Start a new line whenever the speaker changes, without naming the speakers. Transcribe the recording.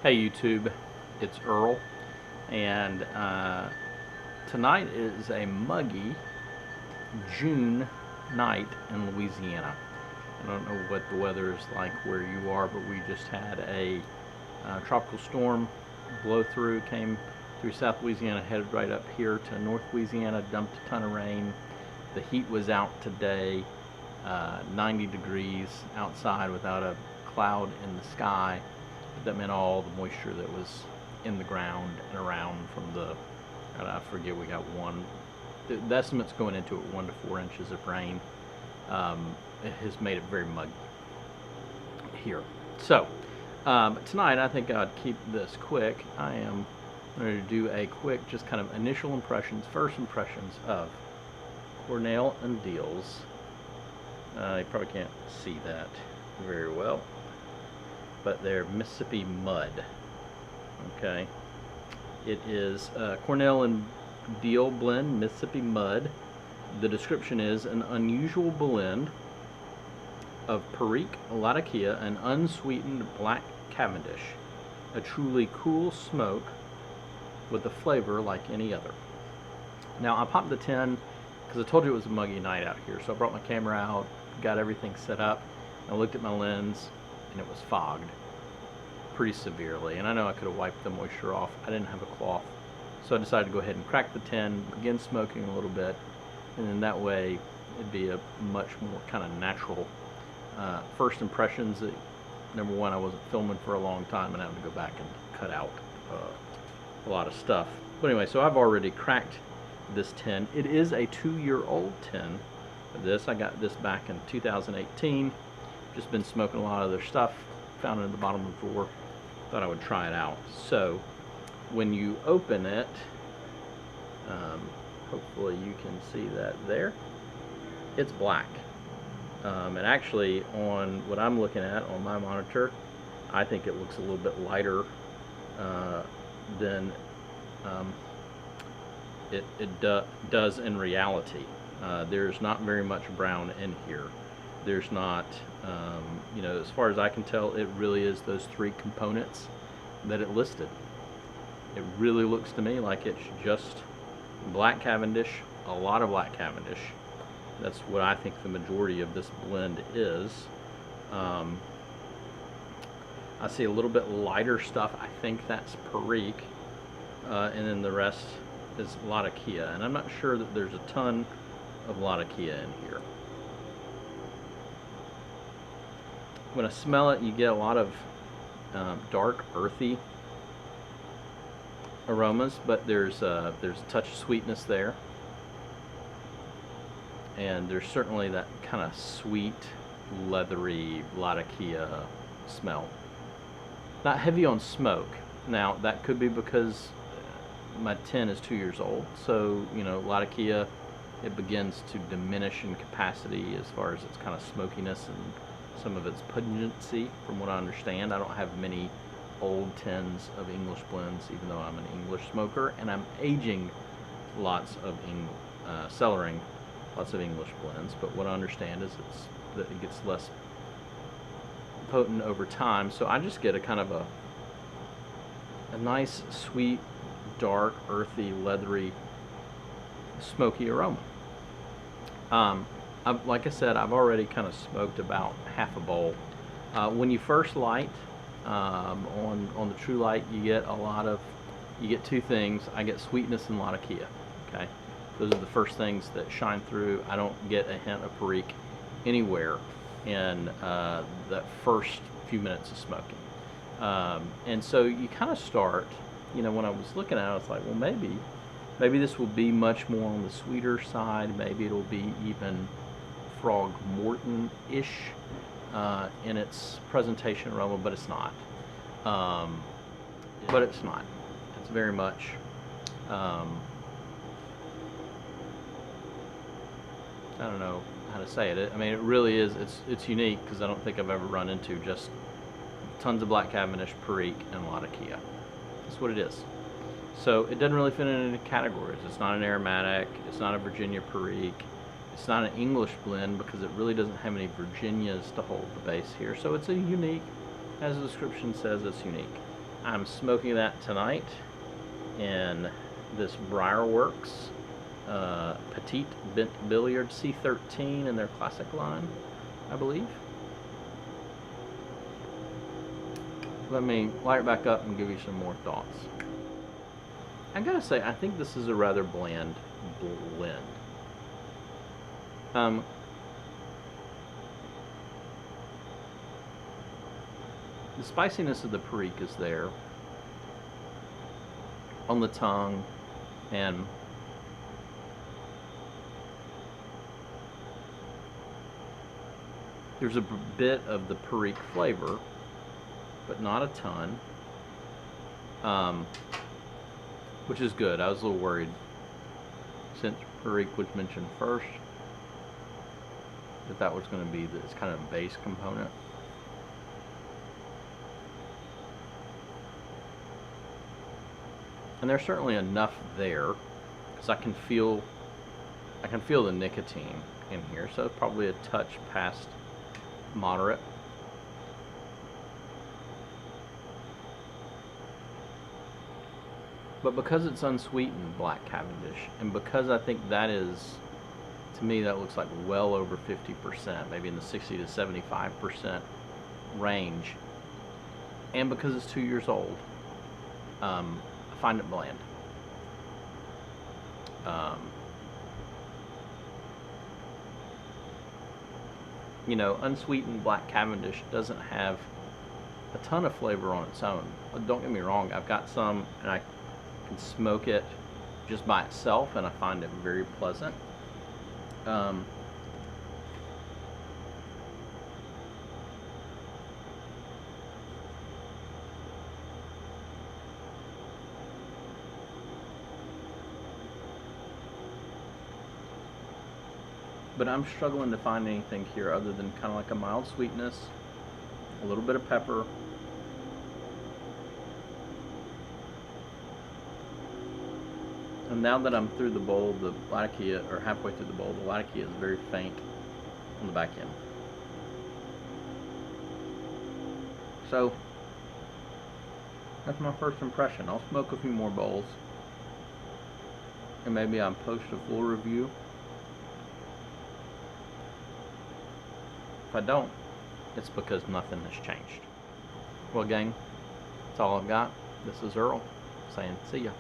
Hey YouTube, it's Earl, and tonight is a muggy June night in Louisiana. I don't know what the weather is like where you are, but we just had a tropical storm blow through, came through South Louisiana, headed right up here to North Louisiana, dumped a ton of rain. The heat was out today, 90 degrees outside without a cloud in the sky. That meant all the moisture that was in the ground and around from the, I forget, we got the estimate's going into it 1 to 4 inches of rain. It has made it very muggy here. So tonight I think I'd keep this quick. I am going to do a quick, just kind of initial impressions, first impressions of Cornell and Diehl's. You probably can't see that very well, but they're Mississippi Mud. Okay, it is Cornell and Diehl blend Mississippi Mud. The description is an unusual blend of Perique, Latakia, and unsweetened black Cavendish, a truly cool smoke with a flavor like any other. Now I popped the tin because I told you it was a muggy night out here, so I brought my camera out, got everything set up, and I looked at my lens and it was fogged pretty severely, and I know I could have wiped the moisture off. I didn't have a cloth, so I decided to go ahead and crack the tin, begin smoking a little bit, and then that way it'd be a much more kind of natural first impressions. Number one, I wasn't filming for a long time and I had to go back and cut out a lot of stuff. But anyway, so I've already cracked this tin. It is a 2-year-old tin of this. I got this back in 2018. Just been smoking a lot of their stuff, found it in the bottom of the drawer, thought I would try it out. So when you open it, hopefully you can see that there, it's black. And actually on what I'm looking at on my monitor, I think it looks a little bit lighter than it does in reality. There's not very much brown in here. There's not, you know, as far as I can tell, it really is those 3 components that it listed. It really looks to me like it's just black Cavendish, a lot of black Cavendish. That's what I think the majority of this blend is. I see a little bit lighter stuff. I think that's Perique, and then the rest is Latakia, and I'm not sure that there's a ton of Latakia in here. When I smell it, you get a lot of dark, earthy aromas, but there's a touch of sweetness there, and there's certainly that kind of sweet, leathery Latakia smell. Not heavy on smoke. Now that could be because my tin is 2 years old, so you know, Latakia, it begins to diminish in capacity as far as its kind of smokiness and some of its pungency, from what I understand. I don't have many old tins of English blends, even though I'm an English smoker, and I'm aging lots of cellaring lots of English blends. But what I understand is that it gets less potent over time. So I just get a kind of a nice, sweet, dark, earthy, leathery, smoky aroma. Like I said, I've already kind of smoked about half a bowl. When you first light on the True Light, you get 2 things. I get sweetness and Latakia. Okay, those are the first things that shine through. I don't get a hint of Perique anywhere in the first few minutes of smoking. And so you kind of start, you know, when I was looking at it, I was like, well, maybe this will be much more on the sweeter side. Maybe it'll be even Frog Morton-ish in its presentation aroma, but it's not. It's very much I don't know how to say it. I mean, it really is. It's unique because I don't think I've ever run into just tons of black Cavendish, Perique, and Latakia. That's what it is. So it doesn't really fit in any categories. It's not an aromatic. It's not a Virginia Perique. It's not an English blend because it really doesn't have any Virginias to hold the base here. So it's a unique, as the description says, it's unique. I'm smoking that tonight in this Briarworks Petite Bent Billiard C13 in their classic line, I believe. Let me light it back up and give you some more thoughts. I gotta say, I think this is a rather bland blend. The spiciness of the Perique is there on the tongue, and there's a bit of the Perique flavor, but not a ton, which is good. I was a little worried, since Perique was mentioned first, that was going to be this kind of base component. And there's certainly enough there, because I can feel the nicotine in here, so probably a touch past moderate. But because it's unsweetened Black Cavendish, and because I think that is, to me, that looks like well over 50%, maybe in the 60 to 75% range, and because it's 2 years old, I find it bland. You know, unsweetened Black Cavendish doesn't have a ton of flavor on its own. Don't get me wrong, I've got some, and I can smoke it just by itself, and I find it very pleasant. But I'm struggling to find anything here other than kind of like a mild sweetness, a little bit of pepper, and now that I'm through the bowl, the Latakia, or halfway through the bowl, the Latakia is very faint on the back end. So that's my first impression. I'll smoke a few more bowls, and maybe I'll post a full review. If I don't, it's because nothing has changed. Well, gang, that's all I've got. This is Earl saying see ya.